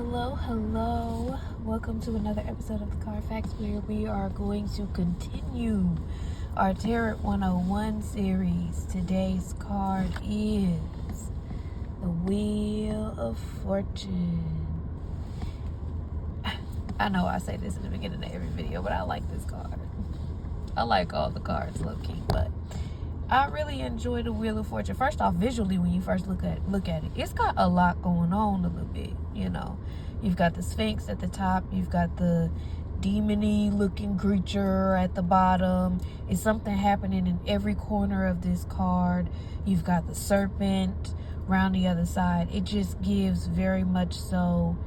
Hello. Welcome to another episode of the Carfax, where we are going to continue our Tarot 101 series. Today's card is the Wheel of Fortune. I know I say this in the beginning of every video, but I like this card. I like all the cards, low-key, but I really enjoy the Wheel of Fortune. First off, visually, when you first look at it, it's got a lot going on a little bit, you know. You've got the Sphinx at the top. You've got the demon-y looking creature at the bottom. It's something happening in every corner of this card. You've got the serpent around the other side. It just gives very much so.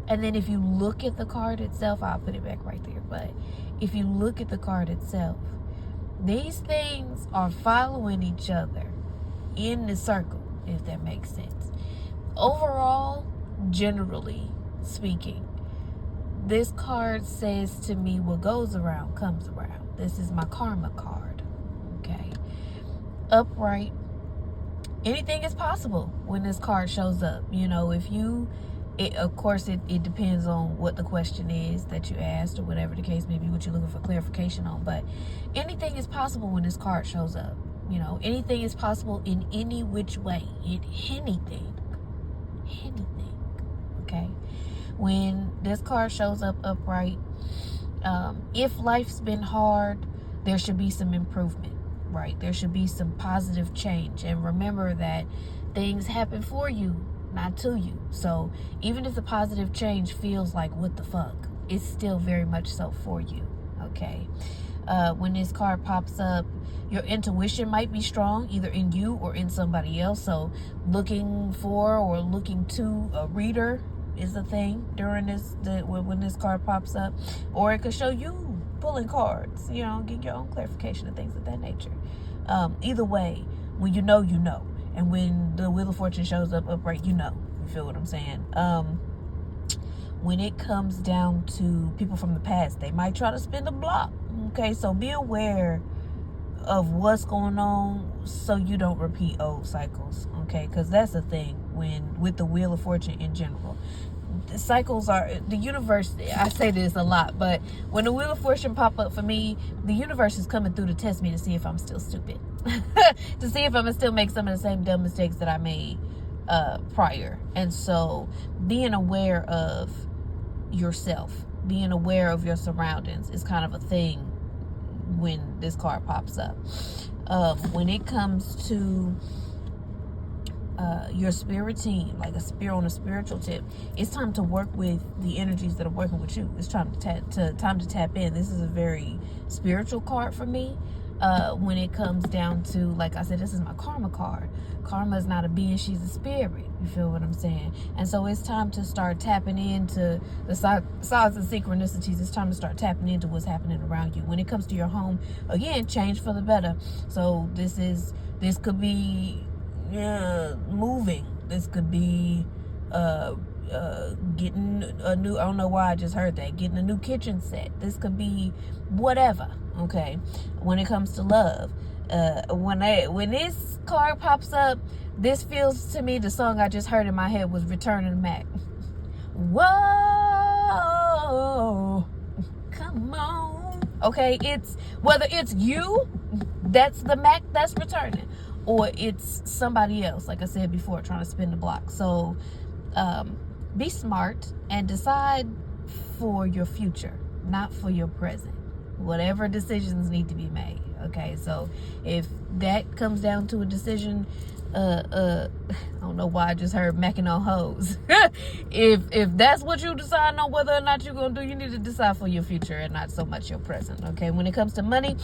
And then if you look at the card itself, I'll put it back right there. But if you look at the card itself, these things are following each other in the circle, if that makes sense. Overall, generally speaking, this card says to me, what goes around comes around. This is my karma card, okay? Upright. Anything is possible when this card shows up. You know, if you... Of course, it depends on what the question is that you asked, or whatever the case may be, what you're looking for clarification on. But anything is possible when this card shows up. You know, anything is possible in any which way. Anything. Okay? When this card shows up upright, if life's been hard, there should be some improvement, right? There should be some positive change. And remember that things happen for you, not to you. So even if the positive change feels like what the fuck, it's still very much so for you. Okay. When this card pops up, your intuition might be strong, either in you or in somebody else. So looking for or looking to a reader is a thing during when this card pops up. Or it could show you pulling cards, you know, get your own clarification and things of that nature. Either way, when you know, you know. And when the Wheel of Fortune shows up upright, you know. You feel what I'm saying? When it comes down to people from the past, they might try to spin the block. Okay, so be aware of what's going on so you don't repeat old cycles. Okay, because that's the thing with the Wheel of Fortune in general. The cycles are, the universe, I say this a lot, but when the Wheel of Fortune pop up for me, the universe is coming through to test me to see if I'm still stupid. To see if I'm gonna still make some of the same dumb mistakes that I made prior. And so being aware of yourself, being aware of your surroundings is kind of a thing when this card pops up. When it comes to your spirit team, like on a spiritual tip, it's time to work with the energies that are working with you. It's time to tap in. This is a very spiritual card for me. When it comes down to, like I said, this is my karma card. Karma is not a being, she's a spirit. You feel what I'm saying? And so it's time to start tapping into the signs and synchronicities. It's time to start tapping into what's happening around you. When it comes to your home, again, change for the better. So this could be moving. This could be getting a new, I don't know why I just heard that, getting a new kitchen set. This could be whatever. Okay, when it comes to love, when this card pops up, this feels to me, the song I just heard in my head was Return of the Mac. Whoa, come on. Okay, it's whether it's you, that's the Mac that's returning, or it's somebody else, like I said before, trying to spin the block. So be smart and decide for your future, not for your present. Whatever decisions need to be made. Okay, so if that comes down to a decision, I don't know why I just heard macking on hoes. if that's what you decide on whether or not you're gonna do, you need to decide for your future and not so much your present. Okay, when it comes to money,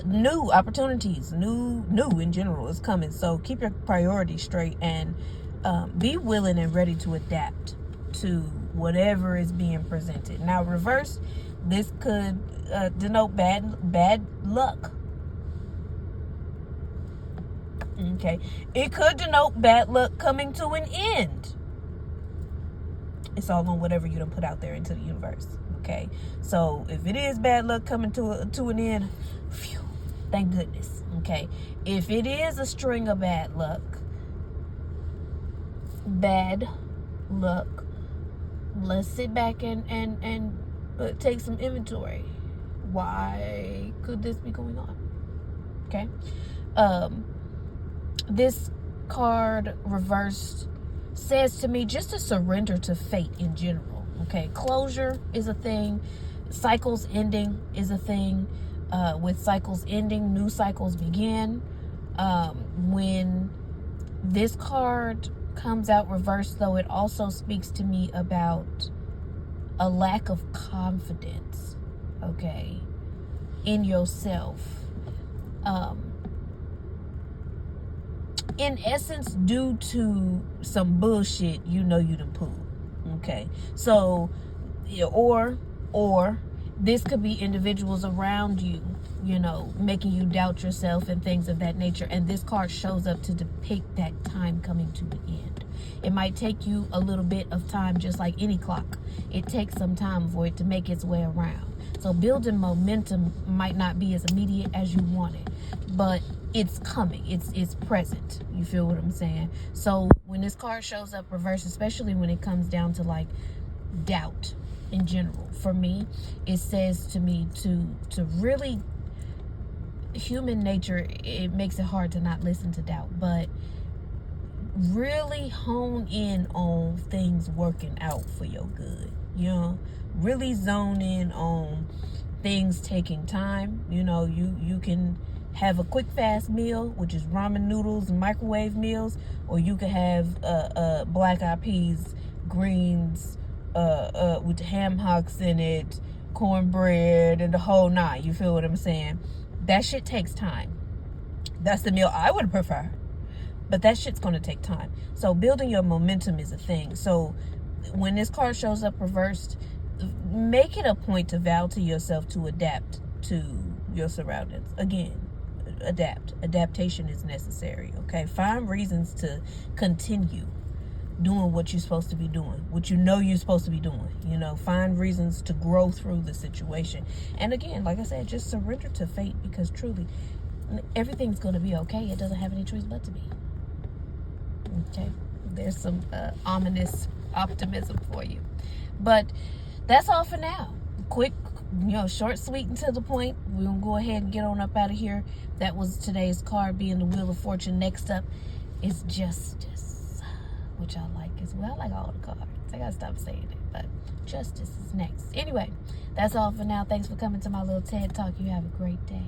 new opportunities, new in general is coming. So keep your priorities straight and be willing and ready to adapt to whatever is being presented. Now, reverse, this could denote bad luck. Okay, it could denote bad luck coming to an end. It's all on whatever you done put out there into the universe. Okay, so if it is bad luck coming to an end, phew, thank goodness. Okay, if it is a string of bad luck, bad luck. Let's sit back and take some inventory. Why could this be going on? Okay. This card reversed says to me just to surrender to fate in general. Okay. Closure is a thing. Cycles ending is a thing. With cycles ending, new cycles begin. When this card comes out reversed, though, it also speaks to me about a lack of confidence, okay, in yourself. In essence, due to some bullshit you done pulled, okay? So, or this could be individuals around you, making you doubt yourself and things of that nature. And this card shows up to depict that time coming to an end. It might take you a little bit of time, just like any clock. It takes some time for it to make its way around. So building momentum might not be as immediate as you want it, but it's coming. It's present. You feel what I'm saying? So when this card shows up reversed, especially when it comes down to like doubt in general, for me, it says to me to really, human nature, it makes it hard to not listen to doubt, but really hone in on things working out for your good. Really zone in on things taking time. You can have a quick fast meal, which is ramen noodles and microwave meals, or you can have black eyed peas, greens, with ham hocks in it, cornbread, and the whole nine. You feel what I'm saying? That shit takes time. That's the meal I would prefer, but that shit's going to take time. So building your momentum is a thing. So when this card shows up reversed, make it a point to vow to yourself to adapt to your surroundings. Again, adaptation is necessary. Okay, find reasons to continue doing what you're supposed to be doing, what you're supposed to be doing. Find reasons to grow through the situation. And again, like I said, just surrender to fate, because truly everything's going to be okay. It doesn't have any choice but to be. Okay, there's some ominous optimism for you. But that's all for now. Quick, short, sweet, and to the point. We're going to go ahead and get on up out of here. That was today's card, being the Wheel of Fortune. Next up is Justice, which I like as well. I like all the cards. I got to stop saying it, but Justice is next. Anyway, that's all for now. Thanks for coming to my little TED Talk. You have a great day.